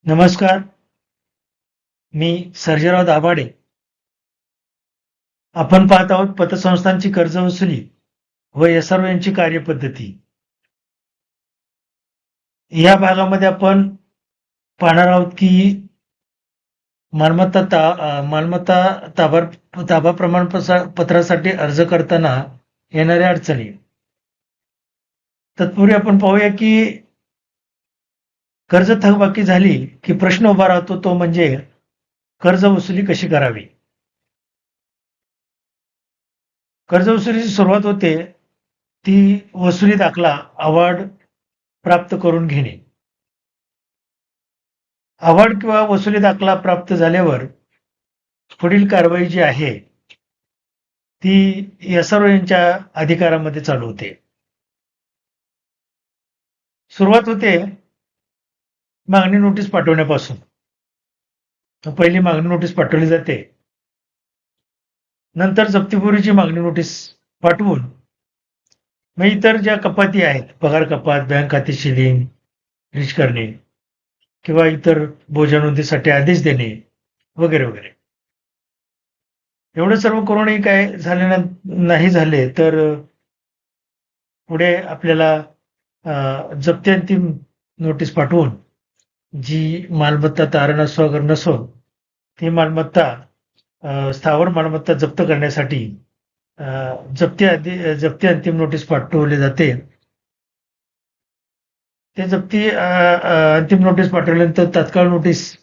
नमस्कार. मी सर्जेराव दाभाडे. आपण पाहत आहोत पतसंस्थांची कर्ज वसुली व एसआरओ यांची कार्यपद्धती. या भागामध्ये आपण पाहणार आहोत की मालमत्ता ताबा प्रमाणपत्रासाठी अर्ज करताना येणाऱ्या अडचणी. तत्पूर्वी आपण पाहूया की कर्ज थकबाकी झाली की प्रश्न उभा राहतो तो म्हणजे कर्ज वसुली कशी करावी. कर्ज वसुलीची सुरुवात होते ती वसुली दाखला अवॉर्ड प्राप्त करून घेणे. अवॉर्ड किंवा वसुली दाखला प्राप्त झाल्यावर पुढील कारवाई जी आहे ती एसआरओ यांच्या अधिकारामध्ये चालू होते. सुरुवात होते मागणी नोटीस पाठवण्यापासून. पहिली मागणी नोटीस पाठवली जाते, नंतर जप्तीपूर्वीची मागणी नोटीस पाठवून मग इतर ज्या कपाती आहेत, पगार कपात, बँक खाते शिलिंग रिच करणे किंवा इतर बोजा नोंदीसाठी आदेश देणे वगैरे वगैरे. एवढं सर्व करूनही काय झाले नाही झाले तर पुढे आपल्याला जप्ती अंतिम नोटीस पाठवून जी मालमत्ता तारण असो अगर नसो ती मालमत्ता स्थावर मालमत्ता जप्त करण्यासाठी जप्ती अंतिम नोटीस पाठवली जाते. ते जप्ती अंतिम नोटीस पाठवल्यानंतर तात्काळ नोटीस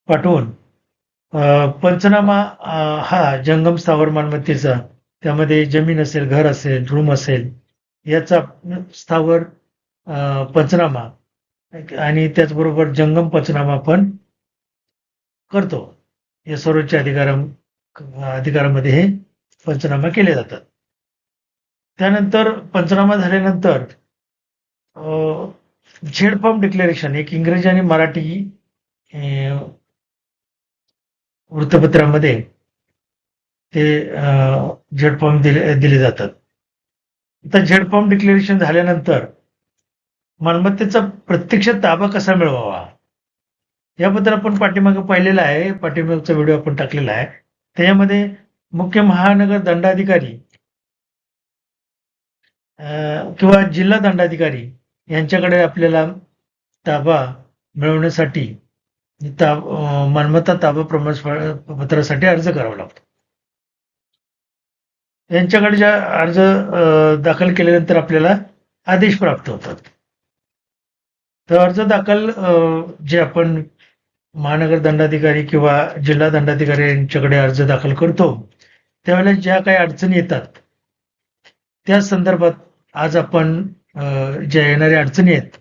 पाठवून पंचनामा हा जंगम स्थावर मालमत्तेचा, त्यामध्ये जमीन असेल, घर असेल, रूम असेल याचा स्थावर पंचनामा आणि त्याचबरोबर जंगम पंचनामा पण करतो. या सर्वोच्च अधिकारामध्ये हे पंचनामा केले जातात. त्यानंतर पंचनामा झाल्यानंतर झेड फॉर्म डिक्लेरेशन, एक इंग्रजी आणि मराठी वृत्तपत्रामध्ये ते झेड फॉर्म दिले जातात. आता झेड फॉर्म डिक्लेरेशन झाल्यानंतर मालमत्तेचा प्रत्यक्ष ताबा कसा मिळवावा याबद्दल आपण पाठीमागे पाहिलेला आहे. पाठीमागचा व्हिडिओ आपण टाकलेला आहे. त्याच्यामध्ये मुख्य महानगर दंडाधिकारी किंवा जिल्हा दंडाधिकारी यांच्याकडे आपल्याला ताबा मिळवण्यासाठी मालमत्ता ताबा प्रमाणपत्रासाठी अर्ज करावा लागतो. यांच्याकडे ज्या अर्ज दाखल केल्यानंतर आपल्याला आदेश प्राप्त होतात. तर अर्ज दाखल जे आपण महानगर दंडाधिकारी किंवा जिल्हा दंडाधिकारी यांच्याकडे अर्ज दाखल करतो त्यावेळेला ज्या काही अडचणी येतात त्या संदर्भात आज आपण ज्या येणाऱ्या अडचणी आहेत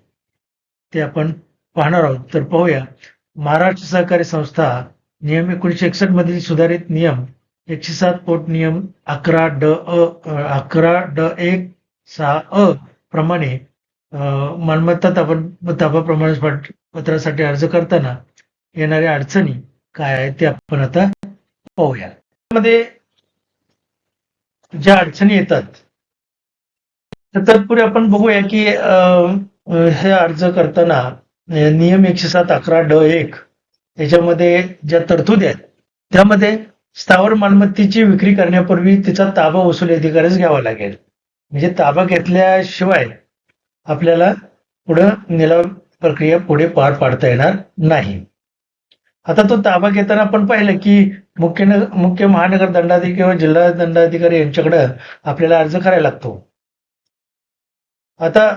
ते आपण पाहणार आहोत. तर पाहूया. महाराष्ट्र सहकारी संस्था नियम 1961 मधील सुधारित नियम 107 पोट नियम 11(ड)(1)(6)(अ) प्रमाणे मालमत्ता ताबा प्रमाणपत्रासाठी अर्ज करताना येणाऱ्या अडचणी काय आहेत ते आपण आता पाहूया. त्यामध्ये ज्या अडचणी येतात तर तत्पूर्वी आपण बघूया की हे अर्ज करताना नियम 107(11)(ड)(1) याच्यामध्ये ज्या तरतुदी आहेत त्यामध्ये स्थावर मालमत्तेची विक्री करण्यापूर्वी तिचा ताबा वसुली अधिकारीच घ्यावा लागेल. म्हणजे ताबा घेतल्याशिवाय आपल्याला पुढे निलाव प्रक्रिया पुढे पार पाडता येणार नाही. आता तो ताबा घेताना आपण पाहिलं की मुख्य महानगर दंडाधिकारी किंवा जिल्हा दंडाधिकारी यांच्याकडे आपल्याला अर्ज करायला लागतो. आता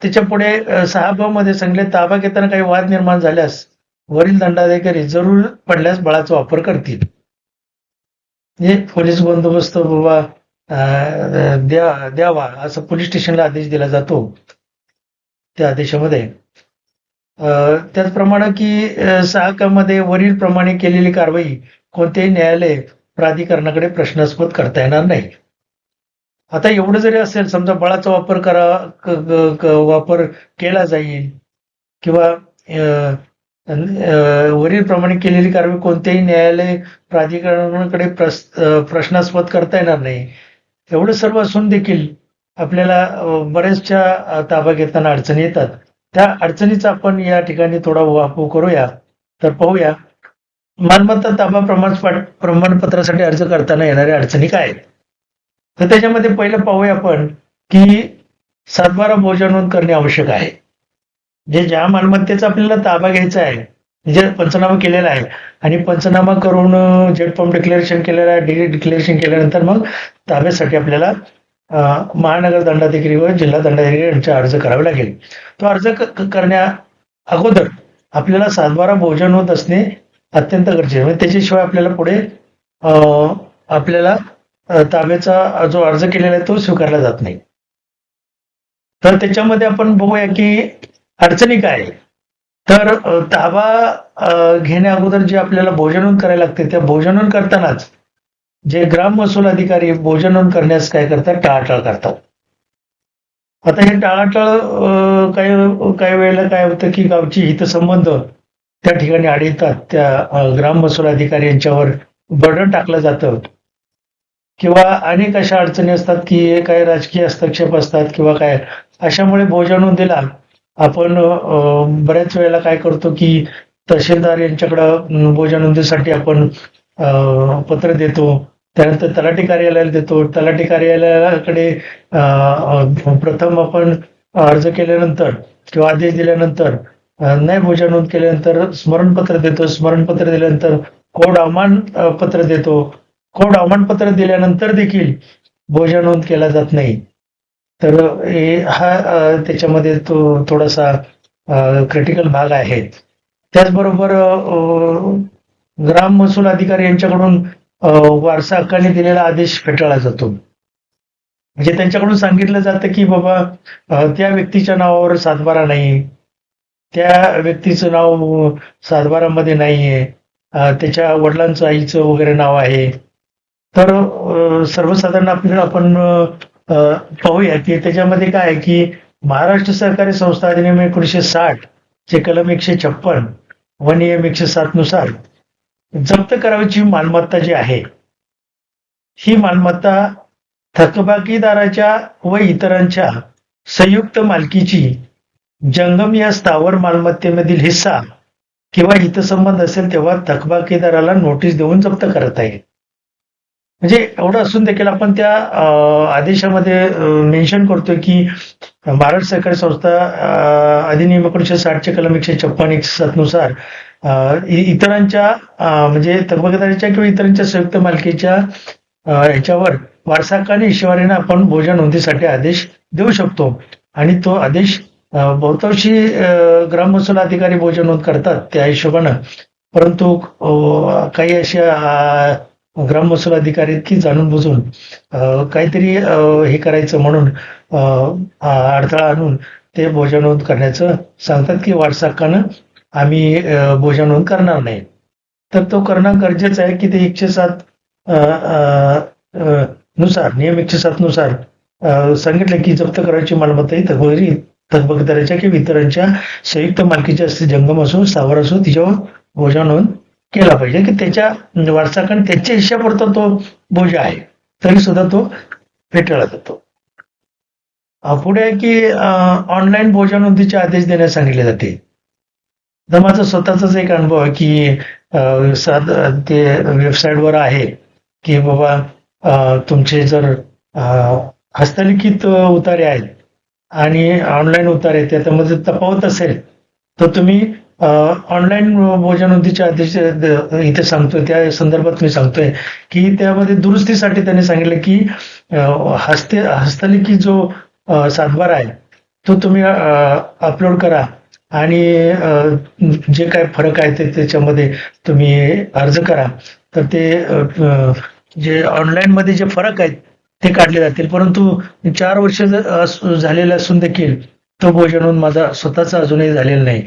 त्याच्या पुढे 6(ब) मध्ये सांगले ताबा घेताना काही वाद निर्माण झाल्यास वरील दंडाधिकारी जरूर पडल्यास बळाचा वापर करतील. म्हणजे पोलीस बंदोबस्त बाबा द्यावा असं पोलीस स्टेशनला आदेश दिला जातो. त्या आदेशामध्ये त्याचप्रमाणे की 6(क) मध्ये वरील प्रमाणे केलेली कारवाई कोणत्याही न्यायालय प्राधिकरणाकडे प्रश्नास्पद करता येणार नाही. आता एवढं जरी असेल, समजा बळाचा वापर केला जाईल किंवा वरील प्रमाणे केलेली कारवाई कोणत्याही न्यायालय प्राधिकरणाकडे प्रश्नास्पद करता येणार नाही. एवढं सर्व असून देखील आपल्याला बऱ्याचशा ताबा घेताना अडचणी येतात. त्या अडचणीचा आपण या ठिकाणी थोडा उहापोह करूया. तर पाहूया, मालमत्ता ताबा प्रमाणपत्रासाठी अर्ज करताना येणाऱ्या अडचणी काय आहेत? तर त्याच्यामध्ये पहिलं पाहूया आपण, की 7/12 बोजा नोंद करणे आवश्यक आहे. ज्या मालमत्तेचा आपल्याला ताबा घ्यायचा आहे, म्हणजे पंचनामा केलेला आहे आणि पंचनामा करून जेट फॉर्म डिक्लेरेशन केलेलं आहे, डिक्लेरेशन केल्यानंतर मग ताब्यासाठी आपल्याला महानगर दंडाधिकारी व जिल्हा दंडाधिकारी यांचा अर्ज करावा लागेल. तो अर्ज करण्या अगोदर आपल्याला 7/12 बोजा नोंद असणे अत्यंत गरजेचे आहे. म्हणजे त्याच्याशिवाय आपल्याला पुढे आपल्याला ताब्याचा जो अर्ज केलेला आहे तो स्वीकारला जात नाही. तर त्याच्यामध्ये आपण बघूया की अडचणी काय आहे. तर ताबा घेण्या अगोदर जे आपल्याला बोजा नोंद करायला लागते, त्या बोजा नोंद करतानाच जे ग्राम महसूल अधिकारी बोजा नोंद करण्यास काय करतात, टाळाटाळ करतात. आता हे टाळाटाळ काही वेळेला काय होतं की गावची हितसंबंध त्या ठिकाणी आढळतात. त्या ग्राम महसूल अधिकारी यांच्यावर बर्डन टाकलं जातं किंवा अनेक अशा अडचणी असतात की काही राजकीय हस्तक्षेप असतात किंवा काय, अशामुळे बोजा नोंदीला आपण बऱ्याच वेळेला काय करतो की तहसीलदार यांच्याकडं बोजा नोंदीसाठी आपण पत्र देतो. त्यानंतर तलाठी कार्यालयाला देतो. तलाठी कार्यालयाकडे प्रथम आपण अर्ज केल्यानंतर किंवा आदेश दिल्यानंतर नाही बोजा नोंद केल्यानंतर स्मरणपत्र देतो. स्मरणपत्र दिल्यानंतर कोड अवमान पत्र देतो. कोड अवमानपत्र दिल्यानंतर देखील बोजा नोंद केला जात नाही. तर हा त्याच्यामध्ये तो थोडासा क्रिटिकल भाग आहे. त्याचबरोबर ग्राम महसूल अधिकारी यांच्याकडून वारसा हक्काने दिलेला आदेश फेटाळला जातो. म्हणजे त्यांच्याकडून सांगितलं जातं की बाबा त्या व्यक्तीच्या नावावर 7/12 नाही, त्या व्यक्तीचं नाव 7/12 नाहीये, त्याच्या वडिलांचं आईचं वगैरे नाव आहे. तर सर्वसाधारण आपण पाहूया की त्याच्यामध्ये काय आहे की महाराष्ट्र सहकारी संस्था अधिनियम 1960 चे कलम 156 व नियम 107 नुसार जप्त करावयाची मालमत्ता जी आहे, ही मालमत्ता थकबाकीदाराच्या व इतरांच्या संयुक्त मालकीची जंगम या स्थावर मालमत्तेमधील हिस्सा किंवा हितसंबंध असेल तेव्हा थकबाकीदाराला नोटीस देऊन जप्त करता येईल. म्हणजे एवढं असून देखील आपण त्या आदेशामध्ये मेन्शन करतोय की महाराष्ट्र सहकारी संस्था अधिनियम 1960 चे कलम 156 107 नुसार इतरांच्या म्हणजे थकबाकीदाराच्या किंवा इतरांच्या संयुक्त मालकीच्या ह्याच्यावर वारसा हक्काने इशिवारीने आपण बोजा नोंदीसाठी आदेश देऊ शकतो आणि तो आदेश बहुतांशी ग्राम महसूल अधिकारी बोजा नोंद करतात त्या हिशोबानं. परंतु काही अशा ग्राम महसूल अधिकारी की जाणून बुजून काहीतरी हे करायचं म्हणून अडथळा आणून ते बोजा नोंद करण्याचं सांगतात की वारसा हक्कानं आम्ही बोजा नोंद करणार नाही. तर तो करणं गरजेचं आहे की ते 107 नुसार नियम 107 नुसार सांगितलं की जप्त करायची मालमत्ता ही थकबाकीदाराच्या किंवा इतरांच्या संयुक्त मालकीची असते, जंगम असो स्थावर असो, तिच्यावर बोजा नोंद केला पाहिजे की त्याच्या वारसाकडे त्याच्या हिश्श्यापुरता तो बोजा आहे तरी सुद्धा तो फेटाळला जातो. पुढे आहे की ऑनलाईन बोजा नोंदीचे आदेश देण्यास सांगितले जाते. तर माझा स्वतःचाच एक अनुभव आहे की ते वेबसाईटवर आहे की बाबा तुमचे जर हस्तलिखित उतारे आहेत आणि ऑनलाईन उतारे त्यामध्ये तफावत असेल तर तुम्ही ऑनलाईन बोजा नोंदीचे आदेश इथे सांगतोय, त्या संदर्भात मी सांगतोय की त्यामध्ये दुरुस्तीसाठी त्यांनी सांगितलं की हस्तलिखित जो 7/12 आहे तो तुम्ही अपलोड करा आणि जे काय फरक आहे ते त्याच्यामध्ये तुम्ही अर्ज करा. तर ते जे ऑनलाईन मध्ये जे फरक आहेत ते काढले जातील. परंतु 4 वर्ष झालेले असून देखील तो बोजा नोंद माझा स्वतःचा अजूनही झालेला नाही.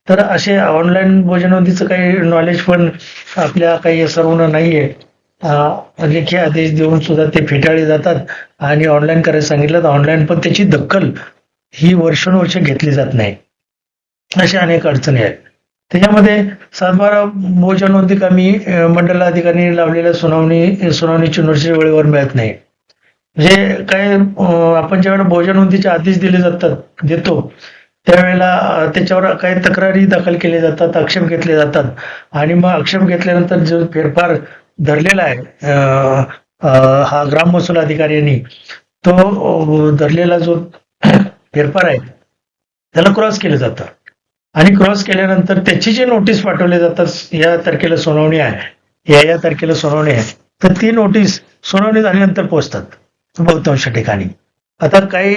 तर असे ऑनलाईन बोजा नोंदीचं काही नॉलेज पण आपल्या काही सर्वांना नाहीये. लेखी आदेश देऊन सुद्धा ते फेटाळले जातात आणि ऑनलाईन करायला सांगितलं तर ऑनलाईन पण त्याची दखल ही वर्षानुवर्ष घेतली जात नाही. अशा अनेक अडचणी आहेत. त्याच्यामध्ये 7/12 बोजा नोंदी कमी मंडलाधिकाऱ्यांनी लावलेल्या सुनावणीची नोटीस वेळेवर मिळत नाही. म्हणजे काय आपण ज्यावेळेला बोजा नोंदीचे आदेश देतो त्यावेळेला त्याच्यावर काही तक्रारी दाखल केल्या जातात, आक्षेप घेतले जातात आणि मग आक्षेप घेतल्यानंतर जो फेरफार धरलेला आहे हा ग्राम महसूल अधिकारी यांनी, तो धरलेला जो फेरफार आहे त्याला क्रॉस केलं जातं आणि क्रॉस केल्यानंतर त्याची जी नोटीस पाठवली जातात, या तारखेला सुनावणी आहे, या तारखेला सुनावणी आहे, तर ती नोटीस सुनावणी झाल्यानंतर पोहोचतात बहुतांश ठिकाणी. आता काही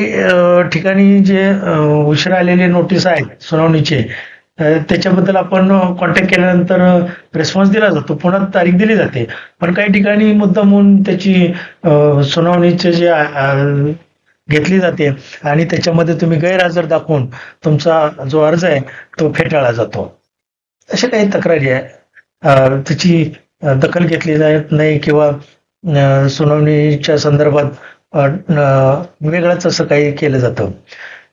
ठिकाणी जे उशिरा आलेले नोटीस आहेत सुनावणीचे, त्याच्याबद्दल आपण कॉन्टॅक्ट केल्यानंतर रिस्पॉन्स दिला जातो, पुन्हा तारीख दिली जाते. पण काही ठिकाणी मुद्दामून त्याची सुनावणीचे जे घेतली जाते आणि त्याच्यामध्ये तुम्ही गैरहजर दाखवून तुमचा जो अर्ज आहे तो फेटाळला जातो. अशा काही तक्रारी आहे. त्याची दखल घेतली जात नाही किंवा सुनावणीच्या संदर्भात वेगळंच असं काही केलं जातं.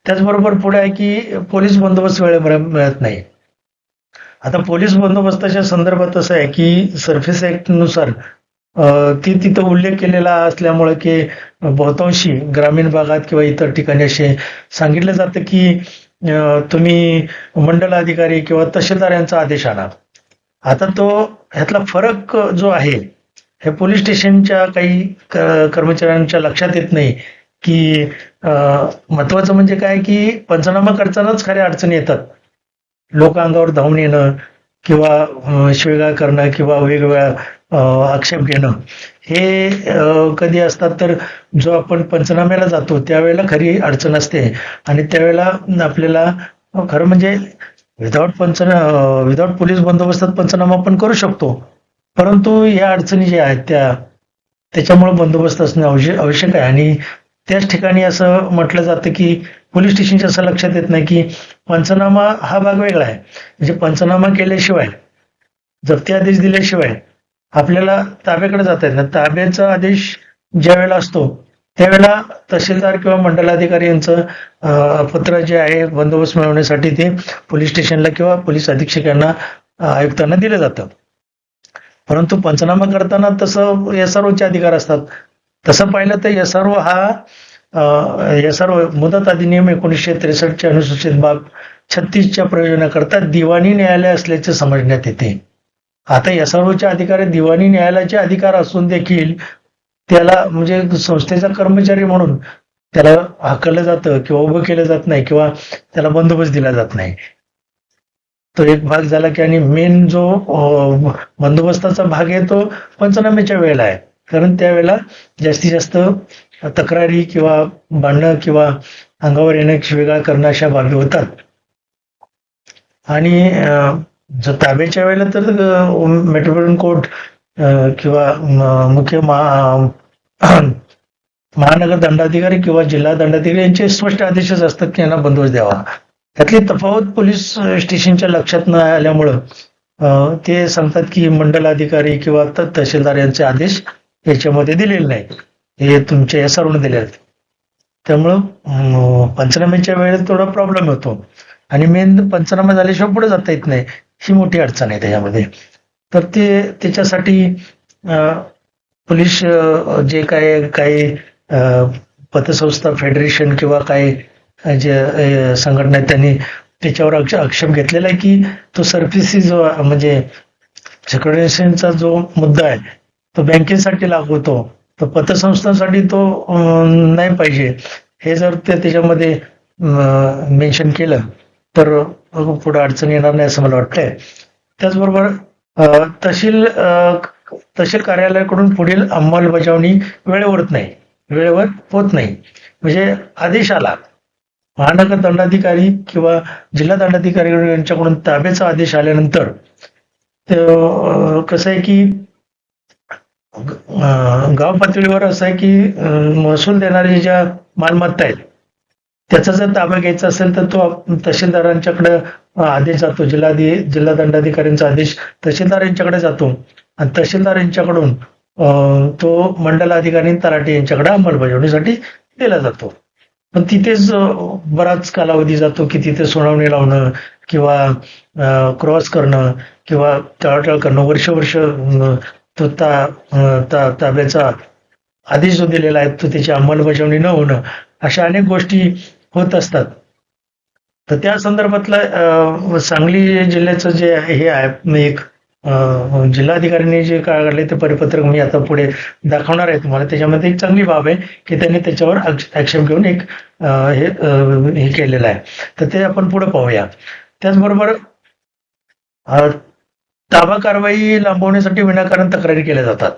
त्याचबरोबर पुढे आहे की पोलीस बंदोबस्त वेळेवर मिळत नाही. आता पोलीस बंदोबस्ताच्या संदर्भात असं आहे की सर्व्हिस नुसार ती तिथं उल्लेख केलेला असल्यामुळे की बहुतांशी ग्रामीण भागात किंवा इतर ठिकाणी असे सांगितलं जातं की तुम्ही मंडल अधिकारी किंवा तहसीलदार यांचा आदेश आणा. आता तो ह्यातला फरक जो आहे हे पोलीस स्टेशनच्या काही कर्मचाऱ्यांच्या लक्षात येत नाही की महत्वाचं म्हणजे काय की पंचनामा करतानाच खऱ्या अडचणी येतात. लोक अंगावर धावून येणं किंवा शिवीगाळ करणं किंवा वेगवेगळ्या आक्षेप घेणं हे कधी असतात, तर जो आपण पंचनाम्याला जातो त्यावेळेला खरी अडचण असते आणि त्यावेळेला आपल्याला खरं म्हणजे विदाउट पोलीस बंदोबस्तात पंचनामा आपण करू शकतो, परंतु या अडचणी ज्या आहेत त्याच्यामुळे बंदोबस्त असणं आवश्यक आहे. आणि त्याच ठिकाणी असं म्हटलं जातं की पोलीस स्टेशनच्या असं लक्षात येत नाही की पंचनामा हा भाग वेगळा आहे. म्हणजे पंचनामा केल्याशिवाय, जप्ती आदेश दिल्याशिवाय आपल्याला ताब्याकडे जाता येत नाही. ताब्याचा आदेश ज्या वेळेला असतो त्यावेळेला तहसीलदार किंवा मंडलाधिकारी यांचं पत्र जे आहे बंदोबस्त मिळवण्यासाठी ते पोलीस स्टेशनला किंवा पोलीस अधीक्षकांना आयुक्तांना दिलं जातं. परंतु पंचनामा करताना तसं SROचे अधिकार असतात. तसं पाहिलं तर SRO हा SRO मुदत अधिनियम 1963 अनुसूचित बाब 36च्या प्रयोजनाकरता दिवाणी न्यायालय असल्याचे समजण्यात येते. आता SROचे अधिकारी दिवाणी न्यायालयाचे अधिकार असून देखील त्याला म्हणजे संस्थेचा कर्मचारी म्हणून त्याला हाकललं जातं किंवा उभं केलं जात नाही किंवा त्याला बंदोबस्त दिला जात नाही. तो एक भाग झाला की आणि मेन जो बंदोबस्ताचा भाग आहे तो पंचनाम्याच्या वेळेला आहे, कारण त्यावेळेला जास्तीत जास्त तक्रारी किंवा भांडणं किंवा अंगावर येणं शिवीगाळ करणं अशा बाबी होतात. आणि जर ताब्याच्या वेळेला तर मेट्रोपॉलिटन कोर्ट किंवा मुख्य महानगर दंडाधिकारी किंवा जिल्हा दंडाधिकारी यांचे स्पष्ट आदेशच असतात की यांना बंदोबस्त द्यावा. त्यातली तफावत पोलीस स्टेशनच्या लक्षात न आल्यामुळं ते सांगतात की मंडल अधिकारी किंवा तहसीलदार यांचे आदेश याच्यामध्ये दिलेले नाहीत, हे तुमच्या SROने दिले आहेत. त्यामुळं पंचनाम्याच्या वेळेत थोडा प्रॉब्लेम होतो आणि मेन पंचनामा झाल्याशिवाय पुढे जाता येत नाही, ही मोठी अडचण आहे त्याच्यामध्ये. तर त्याच्यासाठी पोलीस जे काही पतसंस्था फेडरेशन किंवा काही जे संघटना आहेत त्यांनी त्याच्यावर आक्षेप घेतलेला आहे की तो सरफेसी जो म्हणजे सिक्युरिटेशनचा जो मुद्दा आहे तो बँकेसाठी लागू होतो, तो पतसंस्थांसाठी तो नाही पाहिजे. हे जर त्याच्यामध्ये मेन्शन केलं तर पुढे अडचण येणार नाही असं मला वाटतंय. त्याचबरोबर तहसील कार्यालयाकडून पुढील अंमलबजावणी वेळेवर होत नाही. म्हणजे आदेश आला, महानगर दंडाधिकारी किंवा जिल्हा दंडाधिकारी यांच्याकडून ताब्याचा आदेश आल्यानंतर कसं आहे की गाव पातळीवर असं आहे की महसूल देणारे ज्या मालमत्ता आहेत त्याचा जर ताबा घ्यायचा असेल तर तो तहसीलदारांच्याकडे आदेश जातो, जिल्हा दंडाधिकाऱ्यांचा आदेश तहसीलदार यांच्याकडे जातो आणि तहसीलदार यांच्याकडून तो मंडल अधिकारी तलाठी यांच्याकडे अंमलबजावणीसाठी दिला जातो. पण तिथेच बराच कालावधी जातो की तिथे सुनावणी लावणं किंवा क्रॉस करणं किंवा टाळाटाळ करणं, वर्ष तो ताब्याचा आदेश जो दिलेला आहे तो त्याची अंमलबजावणी न होणं, अशा अनेक गोष्टी होत असतात. तर त्या संदर्भातला सांगली जिल्ह्याचं जे हे आहे एक जिल्हाधिकाऱ्यांनी जे काढले ते परिपत्रक मी आता पुढे दाखवणार आहे तुम्हाला. त्याच्यामध्ये एक चांगली बाब आहे की त्यांनी त्याच्यावर आक्षेप घेऊन एक हे केलेलं आहे. तर ते आपण पुढे पाहूया. त्याचबरोबर ताबा कारवाई लांबवण्यासाठी विनाकारण तक्रारी केल्या जातात.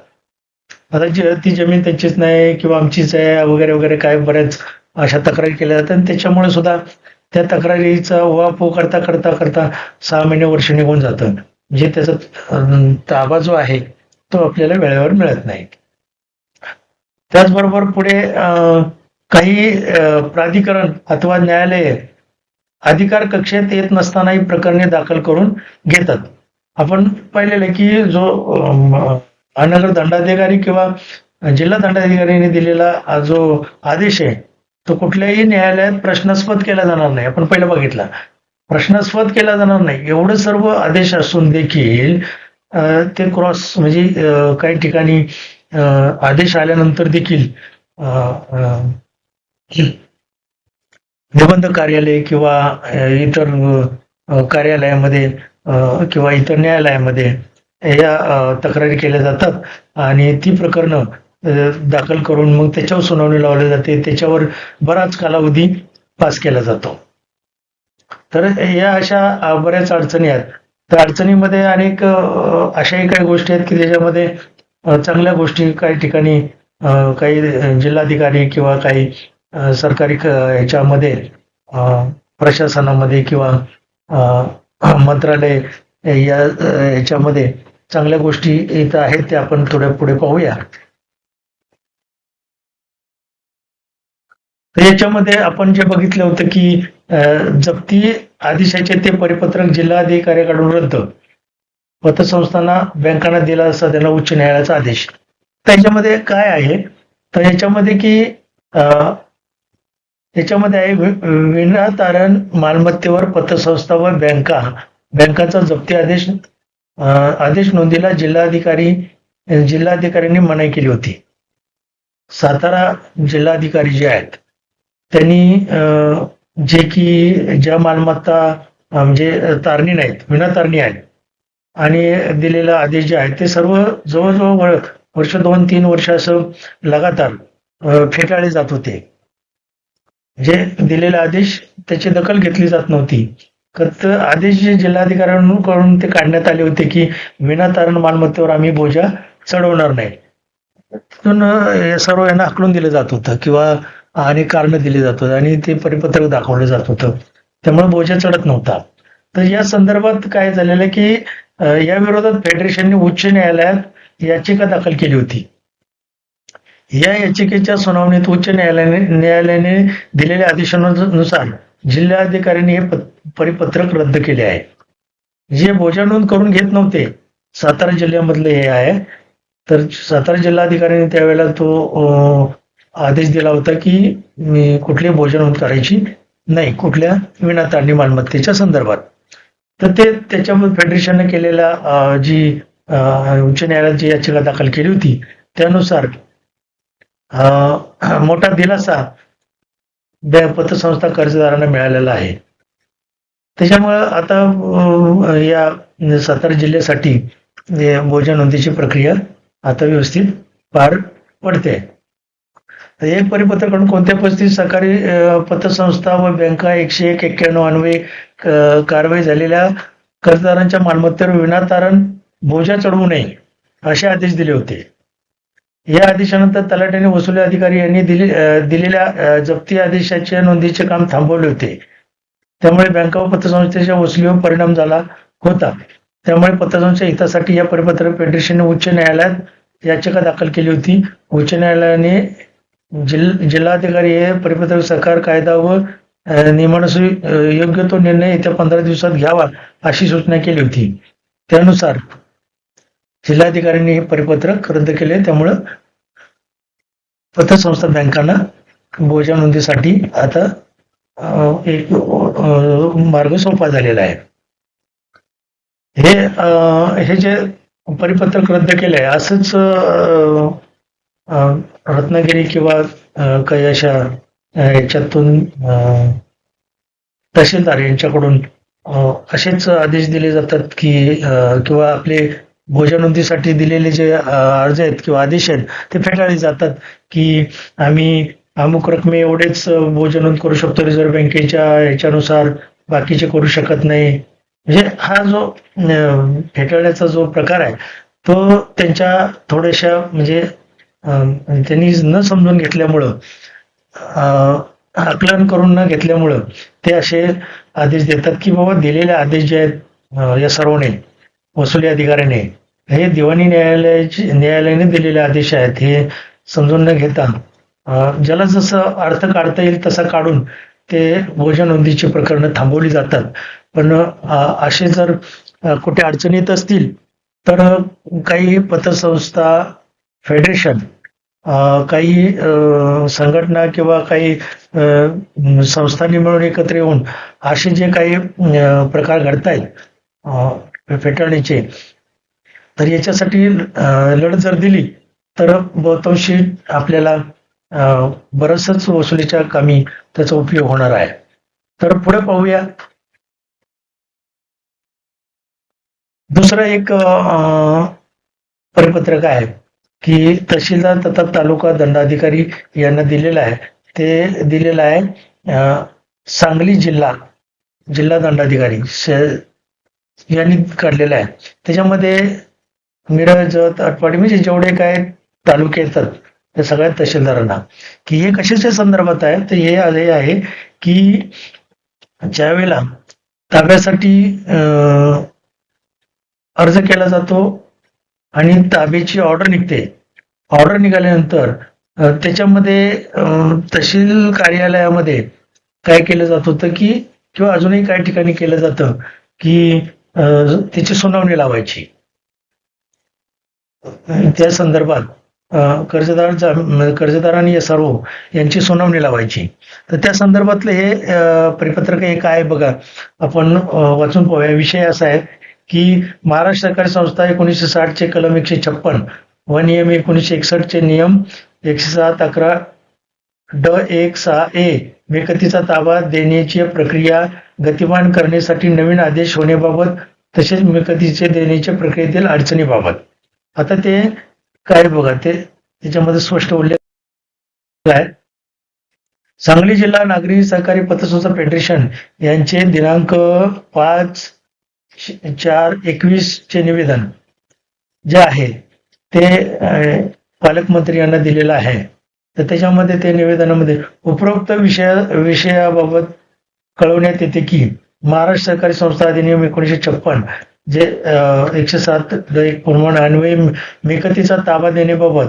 आता ती जमीन त्यांचीच नाही किंवा आमचीच आहे वगैरे वगैरे काय बऱ्याच अशा तक्रारी केल्या जातात आणि त्याच्यामुळे सुद्धा त्या तक्रारीचा उहापोह करता करता करता 6 महिने वर्ष निघून जातं. म्हणजे त्याचा ताबा जो आहे तो आपल्याला वेळेवर मिळत नाही. त्याचबरोबर पुढे काही प्राधिकरण अथवा न्यायालये अधिकार कक्षेत येत नसतानाही प्रकरणे दाखल करून घेतात. आपण पाहिलेलं आहे की जो महानगर दंडाधिकारी किंवा जिल्हा दंडाधिकाऱ्यांनी दिलेला जो आदेश आहे तो कुठल्याही न्यायालयात प्रश्नास्पद केला जाणार नाही. आपण पहिलं बघितला, प्रश्नास्पद केला जाणार नाही. एवढं सर्व आदेश असून देखील ते क्रॉस म्हणजे काही ठिकाणी आदेश आल्यानंतर देखील निबंध कार्यालय किंवा इतर कार्यालयामध्ये किंवा इतर न्यायालयामध्ये या तक्रारी केल्या जातात आणि ती प्रकरणं दाखल करून मग त्याच्यावर सुनावणी लावली जाते. त्याच्यावर बराच कालावधी पास केला जातो. तर या अशा बऱ्याच अडचणी आहेत. त्या अडचणीमध्ये अनेक अशाही काही गोष्टी आहेत की त्याच्यामध्ये चांगल्या गोष्टी काही ठिकाणी काही जिल्हाधिकारी किंवा काही सरकारी ह्याच्यामध्ये प्रशासनामध्ये किंवा मंत्रालय या ह्याच्यामध्ये चांगल्या गोष्टी इथं आहेत त्या आपण थोड्या पुढे पाहूया. तर याच्यामध्ये आपण जे बघितलं होतं की जप्ती आदेशाचे ते परिपत्रक जिल्हाधिकाऱ्याकडून रद्द, पतसंस्थांना बँकांना दिला असा त्यांना उच्च न्यायालयाचा आदेश. त्याच्यामध्ये काय आहे तर याच्यामध्ये की याच्यामध्ये आहे विनातारण मालमत्तेवर पतसंस्था व बँकाचा जप्ती आदेश नोंदीला जिल्हाधिकाऱ्यांनी मनाई केली होती. सातारा जिल्हाधिकारी जे आहेत त्यांनी जे की ज्या मालमत्ता म्हणजे तारणी नाहीत, विनातारणी आहेत आणि दिलेला आदेश जे आहे ते सर्व जवळजवळ वर्ष 2-3 वर्ष असं लगातार फेटाळले जात होते. जे दिलेले आदेश त्याची दखल घेतली जात नव्हती. तर आदेश जे जिल्हाधिकाऱ्यांकडून ते काढण्यात आले होते की विनातारण मालमत्तेवर आम्ही बोजा चढवणार नाही. तिथून सर्व यांना हाकलून दिलं जात होतं किंवा अनेक कारणं दिली जात होतं आणि ते परिपत्रक दाखवलं जात होतं. त्यामुळे बोजा चढत नव्हता. तर या संदर्भात काय झालेलं आहे की या विरोधात फेडरेशनने उच्च न्यायालयात याचिका दाखल केली होती. या याचिकेच्या सुनावणीत उच्च न्यायालयाने दिलेल्या आदेशानुसार जिल्हाधिकाऱ्यांनी हे परिपत्रक रद्द केले आहे. जे बोजा नोंद करून घेत नव्हते, सातारा जिल्ह्यामधले हे आहे. तर सातारा जिल्हाधिकाऱ्यांनी त्यावेळेला तो आदेश दिला होता की मी कुठली बोजा नोंद करायची नाही कुठल्या विनातारणी मालमत्तेच्या संदर्भात. तर ते त्याच्यामध्ये फेडरेशनने केलेल्या जी उच्च न्यायालयात जी याचिका दाखल केली होती त्यानुसार मोठा दिलासा पतसंस्था कर्जदारांना मिळालेला आहे. त्याच्यामुळं आता या सातारा जिल्ह्यासाठी बोजा नोंदीची प्रक्रिया आता व्यवस्थित पार पडते. एक परिपत्रकडून कोणत्या परिस्थितीत सहकारी पतसंस्था व बँका 191 अन्वये कारवाई झालेल्या कर्जदारांच्या मालमत्तेवर विनातारण बोजा चढवू नये असे आदेश दिले होते. या आदेशानंतर तलाठ्याने वसुली अधिकारी यांनी दिलेल्या जप्ती आदेशाच्या नोंदीचे काम थांबवले होते. त्यामुळे बँका व पतसंस्थेच्या वसुलीवर परिणाम झाला होता. त्यामुळे पतसंस्थेच्या हितासाठी या परिपत्रक फेडरेशनने उच्च न्यायालयात याचिका दाखल केली होती. उच्च न्यायालयाने जिल्हाधिकारी हे परिपत्रक सरकार कायदा व नियमानुसार योग्य तो निर्णय येत्या 15 दिवसात घ्यावा अशी सूचना केली होती. त्यानुसार जिल्हाधिकाऱ्यांनी हे परिपत्रक रद्द केले. त्यामुळं पतसंस्था बँकांना बोजा नोंदीसाठी आता एक मार्ग सोपा झालेला आहे. हे जे परिपत्रक रद्द केलंय असंच रत्नागिरी किंवा काही अशा याच्यातून तहसीलदार यांच्याकडून असेच आदेश दिले जातात की किंवा आपले भोजनोंदीसाठी दिलेले जे अर्ज आहेत किंवा आदेश आहेत ते फेटाळले जातात की आम्ही अमुक रकमे एवढेच भोजनोंद करू शकतो रिझर्व्ह बँकेच्या याच्यानुसार, बाकीचे करू शकत नाही. म्हणजे हा जो फेटाळण्याचा जो प्रकार आहे तो त्यांच्या थोड्याशा म्हणजे त्यांनी न समजून घेतल्यामुळं, आकलन करून न घेतल्यामुळं ते असे आदेश देतात की बाबा दिलेले आदेश जे आहेत या सर्वांनी वसुली अधिकाऱ्याने, हे दिवाणी न्यायालयाने दिलेले आदेश आहेत हे समजून न घेता ज्याला जसं अर्थ काढता येईल तसा काढून ते भोजन नोंदीची प्रकरणं थांबवली जातात. पण असे जर कुठे अडचणीत असतील तर काही पतसंस्था, फेडरेशन, काही संघटना किंवा काही संस्थांनी मिळून एकत्र येऊन असे जे काही प्रकार घडतायत फेटाळणीचे, तर याच्यासाठी लढत जर दिली तर बहुतांशी आपल्याला बरंचसंच वसुलीच्या कामी त्याचा उपयोग होणार आहे. तर पुढे पाहूया. दुसरं एक परिपत्रक आहे की तहसीलदार तथा तालुका दंडाधिकारी यांना दिलेलं आहे. ते दिलेलं आहे सांगली जिल्हा दंडाधिकारी यांनी काढलेलं आहे. त्याच्यामध्ये मिरज, आटपाडी म्हणजे जेवढे काय तालुके येतात त्या सगळ्या तहसीलदारांना, की हे कशाच्या संदर्भात आहे तर हे आहे की ज्यावेळेला ताब्यासाठी अर्ज केला जातो आणि ताब्याची ऑर्डर निघते. ऑर्डर निघाल्यानंतर त्याच्यामध्ये तहसील कार्यालयामध्ये काय केलं जात होतं की किंवा अजूनही काही ठिकाणी केलं जातं की त्याची सुनावणी लावायची. त्या संदर्भात कर्जदार आणि SRO यांची सुनावणी लावायची. तर त्या संदर्भातलं हे परिपत्रक हे काय बघा, आपण वाचून पाहूया. विषय असा आहे की महाराष्ट्र सहकारी संस्था 1960 चे कलम 156 व नियम 1961 चे नियम 107-11-D-1-6A मिळकतीचा ताबा देण्याची प्रक्रिया गतिमान करण्यासाठी नवीन आदेश होण्याबाबत तसेच मिळकतीचे देण्याच्या प्रक्रियेतील अडचणीबाबत. आता ते काय बघा, ते त्याच्यामध्ये स्पष्ट उल्लेख आहे. सांगली जिल्हा नागरी सहकारी पतसंस्था फेडरेशन यांचे दिनांक 5/4/21 चे निवेदन जे आहे ते पालकमंत्री यांना दिलेलं आहे. तर त्याच्यामध्ये ते निवेदनामध्ये उपरोक्त विषयाबाबत कळवण्यात येते की महाराष्ट्र सहकारी संस्था अधिनियम 1956 जे 107 प्रमाणे अन्वये मिळकतीचा ताबा देण्याबाबत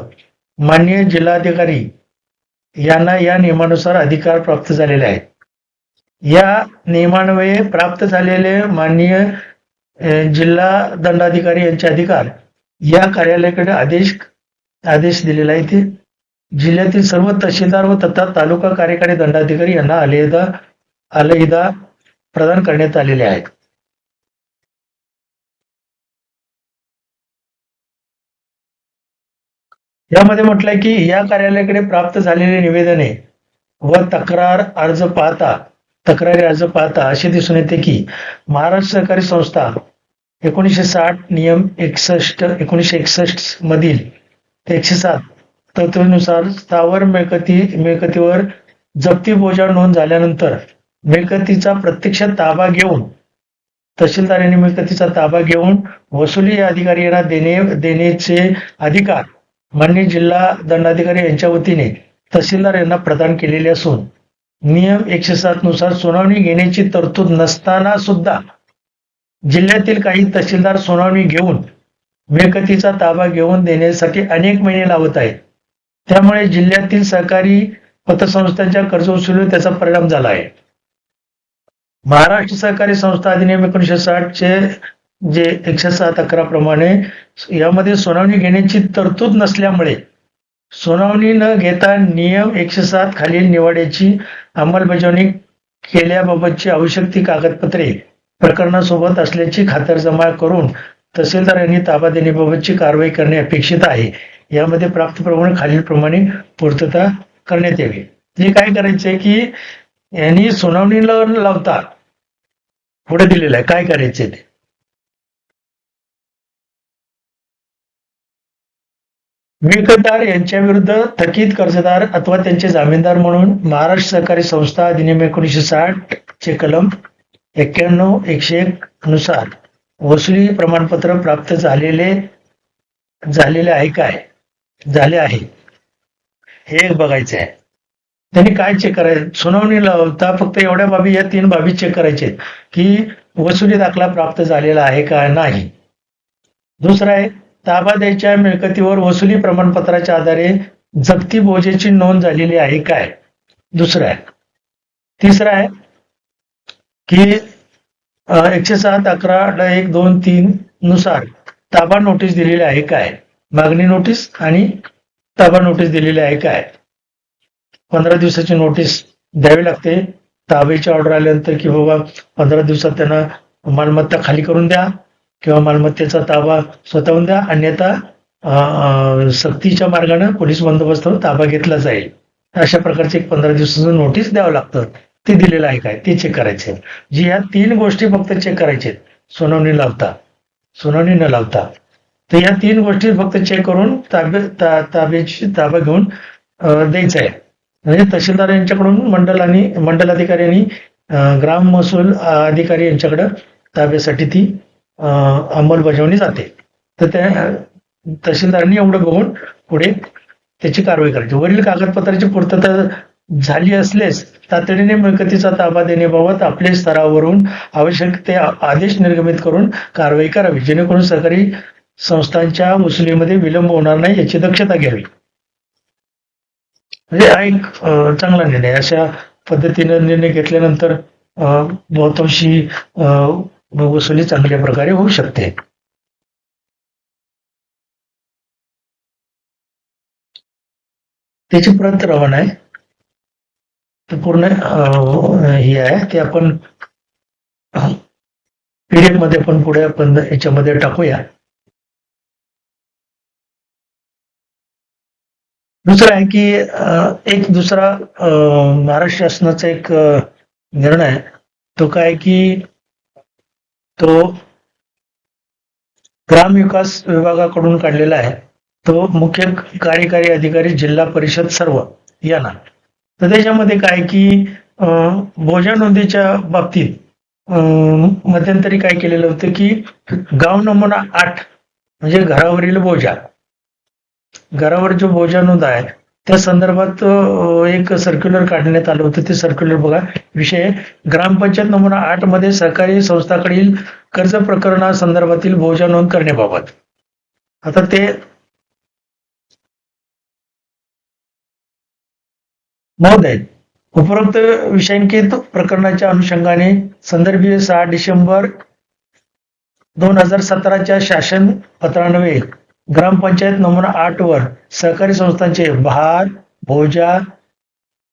माननीय जिल्हाधिकारी यांना या नियमानुसार अधिकार प्राप्त झालेले आहेत. या नियमान्वये प्राप्त झालेले माननीय जिल्हा दंडाधिकारी यांचे अधिकार या कार्यालयाकडे आदेश दिलेला आहे. ते जिल्ह्यातील सर्व तहसीलदार व तथा तालुका कार्यकारी दंडाधिकारी यांना अलहिदा प्रदान करण्यात आलेले आहेत. यामध्ये म्हटलंय की या कार्यालयाकडे प्राप्त झालेले निवेदने व तक्रारी अर्ज पाहता असे दिसून येते की महाराष्ट्र सहकारी संस्था 1960 नियम 1961 मधील 107 तरतुदीनुसार स्थावर मिळकतीवर जप्ती बोजा नोंद झाल्यानंतर मिळकतीचा प्रत्यक्ष ताबा घेऊन तहसीलदार यांनी मिळकतीचा ताबा घेऊन वसुली अधिकारी यांना देण्याचे अधिकार माननीय जिल्हा दंडाधिकारी यांच्या वतीने तहसीलदार यांना प्रदान केलेले असून नियम 107 नुसार सुनावणी घेण्याची तरतूद नसताना सुद्धा जिल्ह्यातील काही तहसीलदार सुनावणी घेऊन मिळकतीचा ताबा घेऊन देण्यासाठी अनेक महिने लावत आहेत. त्यामुळे जिल्ह्यातील सहकारी पतसंस्थांच्या कर्ज वसुलीवर त्याचा परिणाम झाला आहे. महाराष्ट्र सहकारी संस्था अधिनियम 1960 चे जे 107-11 प्रमाणे यामध्ये सुनावणी घेण्याची तरतूद नसल्यामुळे सुनावणी न घेता नियम 107 खालील निवाड्याची अंमलबजावणी केल्याबाबतची आवश्यक ती कागदपत्रे प्रकरणासोबत असल्याची खातरजमा करून तहसीलदार यांनी ताबा देण्याबाबतची कारवाई करणे अपेक्षित आहे. यामध्ये प्राप्त प्रमाणे खालील प्रमाणे पूर्तता करण्यात यावी. जे काय करायचे की यांनी सुनावणीला लावता पुढे दिलेलं आहे काय करायचे ते. मिळकतदार यांच्या विरुद्ध थकीत कर्जदार अथवा त्यांचे जामीनदार म्हणून महाराष्ट्र सहकारी संस्था अधिनियम 1960 चे कलम 91-101 नुसार वसुली प्रमाणपत्र प्राप्त झालेले आहे काय, झाले आहे हे एक बघायचं आहे. त्यांनी काय चेक करायचं, सुनावणी लावता फक्त एवढ्या बाबी, या 3 बाबी चेक करायचे की वसुली दाखला प्राप्त झालेला आहे का नाही. दुसरा आहे, ताबा द्यायच्या मिळकतीवर वसुली प्रमाणपत्राच्या आधारे जप्ती बोजेची नोंद झालेली आहे काय. दुसरा आहे. तिसरा आहे की 107-11-1-2-3 नुसार ताबा नोटीस दिलेली आहे काय, मागणी नोटीस आणि ताबा नोटीस दिलेली आहे काय. 15 दिवसाची नोटीस द्यावी लागते ताब्याची ऑर्डर आल्यानंतर की बाबा 15 दिवसात त्यांना मालमत्ता खाली करून द्या किंवा मालमत्तेचा ताबा स्वतःहून द्या, अन्यथा सक्तीच्या मार्गाने पोलीस बंदोबस्तावर ताबा घेतला जाईल. अशा प्रकारचे एक 15 दिवसाचं नोटीस द्यावं लागतं. ते दिलेलं आहे काय ते चेक करायचे. जी ह्या 3 गोष्टी फक्त चेक करायचे सुनावणी न लावता. तर या 3 गोष्टी फक्त चेक करून ताबा घेऊन द्यायचा आहे. म्हणजे तहसीलदार यांच्याकडून मंडलाधिकारी ग्राम महसूल अधिकारी यांच्याकडे ताब्यासाठी ती अंमलबजावणी जाते. तर त्या तहसीलदारांनी एवढं बघून पुढे त्याची कारवाई करायची. वरील कागदपत्राची पूर्तता झाली असल्यास तातडीने मिळकतीचा ताबा देण्याबाबत आपल्या स्तरावरून आवश्यक ते आदेश निर्गमित करून कारवाई करावी, जेणेकरून सहकारी संस्थांच्या वसुलीमध्ये विलंब होणार नाही याची दक्षता घ्यावी. म्हणजे हा एक चांगला निर्णय. अशा पद्धतीने निर्णय घेतल्यानंतर बहुतांशी वसुली चांगल्या प्रकारे होऊ शकते. त्याची प्रत रवाना आहे, तर पूर्ण ही आहे ते आपण PDF मध्ये पण पुढे आपण याच्यामध्ये टाकूया. दुसरं आहे की एक दुसरा महाराष्ट्र शासनाचा एक निर्णय तो काय की तो ग्रामविकास विभागाकडून काढलेला आहे. तो मुख्य कार्यकारी अधिकारी जिल्हा परिषद सर्व यांना. तर त्याच्यामध्ये काय की बोजा नोंदीच्या बाबतीत मध्यंतरी काय केलेलं होतं की गाव नमुना 8 म्हणजे घरावर जो बोजा नोंद आहे त्या संदर्भात एक सर्क्युलर काढण्यात आलं होतं. ते सर्क्युलर बघा. विषय ग्रामपंचायत नमुना 8 मध्ये सहकारी संस्थाकडील कर्ज प्रकरणासंदर्भातील बोजा नोंद करण्याबाबत. आता ते महोदय, उपरोक्त विषयांकित प्रकरणाच्या अनुषंगाने संदर्भीय 6 डिसेंबर 2017च्या शासन पत्रान्वये ग्रामपंचायत नमुना 8 वर सहकारी संस्थांचे भार बोजा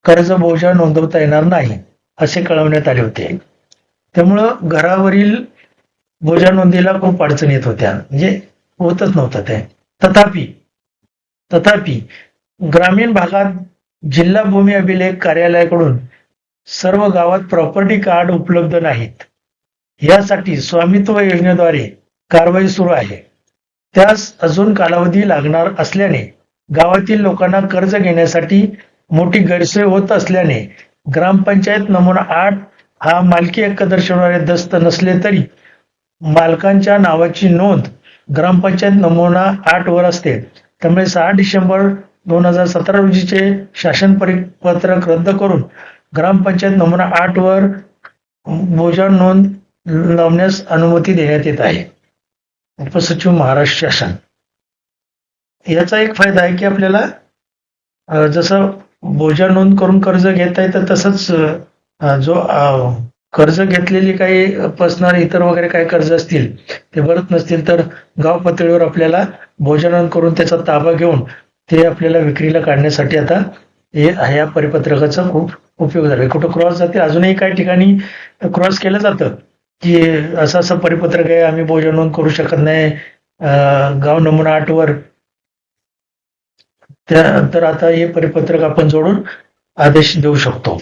कर्ज बोजा नोंदवता येणार नाही असे कळवण्यात आले होते. त्यामुळं घरावरील बोजा नोंदीला खूप अडचण येत होत्या, म्हणजे होतच नव्हतं ते. तथापि ग्रामीण भागात जिल्हा भूमी अभिलेख कार्यालयाकडून सर्व गावात प्रॉपर्टी कार्ड उपलब्ध नाहीत. यासाठी स्वामित्व योजनेद्वारे कारवाई सुरू आहे. त्यास अजून कालावधी लागणार असल्याने गावातील लोकांना कर्ज घेण्यासाठी मोठी गैरसोय होत असल्याने ग्रामपंचायत नमुना 8 हा मालकी हक्क दर्शवणारे दस्त नसले तरी मालकांच्या नावाची नोंद ग्रामपंचायत नमुना 8 वर असते. त्यामुळे 6 डिसेंबर 2017 रोजीचे शासन परिपत्रक रद्द करून ग्रामपंचायत नमुना 8 वर बोजा नोंद लावण्यास अनुमती देण्यात येत आहे. उपसचिव महाराष्ट्र शासन. याचा एक फायदा आहे की आपल्याला जसं बोजा नोंद करून कर्ज घेता येतं तसंच जो कर्ज घेतलेली काही पर्सनल इतर वगैरे काही कर्ज असतील ते भरत नसतील तर गाव पातळीवर आपल्याला बोजा नोंद करून त्याचा ताबा घेऊन ते आपल्याला विक्रीला काढण्यासाठी आता ह्या परिपत्रकाचा खूप उपयोग झाला. कुठं क्रॉस जाते, अजूनही काही ठिकाणी क्रॉस केलं जातं की असं परिपत्रक आहे, आम्ही बोजा नोंद करू शकत नाही गाव नमुना 8 वर. तर आता हे परिपत्रक आपण जोडून आदेश देऊ शकतो.